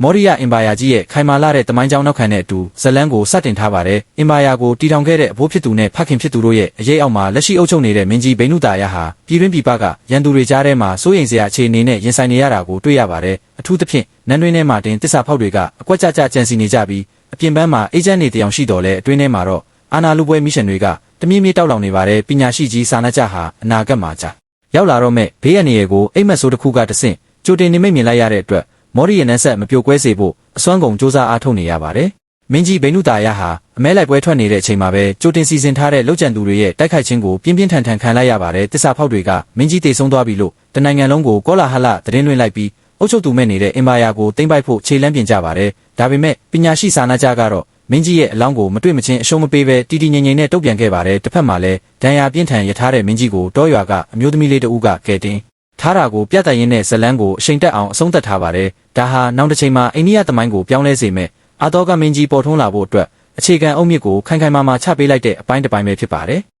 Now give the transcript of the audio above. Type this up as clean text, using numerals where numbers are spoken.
မော်ရီယာအင်ပါယာကြီးရဲ့ခိုင်မာလာတဲ့တမိုင်းကြောင်းနောက်ခံတဲ့အတူဇလန်းကိုစတင်ထားပါတယ်။အင်ပါယာကိုတည်ထောင်ခဲ့တဲ့အဘိုးဖြစ်သူနဲ့ဖခင်ဖြစ်သူတို့ရဲ့အရေးအောက်မှာလက်ရှိအုပ်ချုပ်နေတဲ့မင်းကြီးဘိနုတာယဟာပြည်တွင်းပြည်ပကရန်သူတွေကြားထဲမှာစိုးရိမ်စရာအခြေအနေနဲ့ရင်ဆိုင်နေရတာကိုတွေ့ရပါတယ်။အထူးသဖြင့်နန်းတွင်းထဲမှာတင်တစ္ဆာဖောက်တွေကအကွက်ကြကြကြံစီနေကြပြီးအပြင်ပန်းမှာအေဂျင့်တွေတယောက်ရှိတော်လဲအတွင်းထဲမှာတော့အာနာလူပွဲမီရှင်တွေကတမြင့်မြင့်တောက်လောင်နေပါတယ်။ပညာရှိကြီးစာနာကြဟာအနာဂတ်မှာကြာရောက်လာတော့မဲ့ဘေးအန္တရာယ်ကိုအိမ်မက်ဆိုးတစ်ခုကတဆင့်ကြိုတင်နေမိတ်မြင်လိုက်ရတဲ့အတွက်မော်ရီရဲ့နန်းဆက်မပြိုကွဲစေဖို့အစွမ်းကုန်စ조사အားထုတ်နေရပါတယ်။မင်းကြီးဘိနုတာယဟာအမဲလိုက်ပွဲထွက်နေတဲ့အချိန်မှာပဲကြိုတင်စီစဉ်ထားတဲ့လောက်ကျန်သူတွေရဲ့တိုက်ခိုက်ခြင်းကိုပြင်းပြင်းထန်ထန်ခံလိုက်ရပါတယ်။တစ္ဆာဖောက်တွေကမင်းကြီးတေဆုံးသွားပြီလို့တနိုင်ငံလုံးကိုကောလာဟလသတင်းလွှင့်လိုက်ပြီးအုပ်ချုပ်သူမဲ့နေတဲ့အင်ပါယာကိုသိမ်းပိုက်ဖို့ခြေလှမ်းပြင်ကြပါတယ်။ဒါပေမဲ့ပညာရှိစာနာကြကတော့မင်းကြီးရဲ့အလောင်းကိုမတွေ့မချင်းအရှုံးမပေးဘဲတီတီငိမ့်ငိမ့်နဲ့တုတ်ပြန်ခဲ့ပါတယ်။တစ်ဖက်မှာလည်းဒဏ်ရာပြင်းထန်ရထားတဲ့မင်းကြီးကိုတောရွာကအမျိုးသမီးလေးတဦးကကဲတင်ထားတာကိုပြတ်တက်ရင်းနဲ့ဇလန်းကိုအရှိန်တက်အောင်အဆုံးသတ်ထားပါတယ်။ဒါဟာနောက်တစ်ချိန်မှာအိန္ဒိယသမိုင်းကိုပြောင်းလဲစေမဲ့အာတောကမင်းကြီးပေါ်ထွန်းလာဖို့အတွက်အခြေခံအုတ်မြစ်ကိုခိုင်ခိုင်မာမာချပေးလိုက်တဲ့အပိုင်းတစ်ပိုင်းပဲဖြစ်ပါတယ်။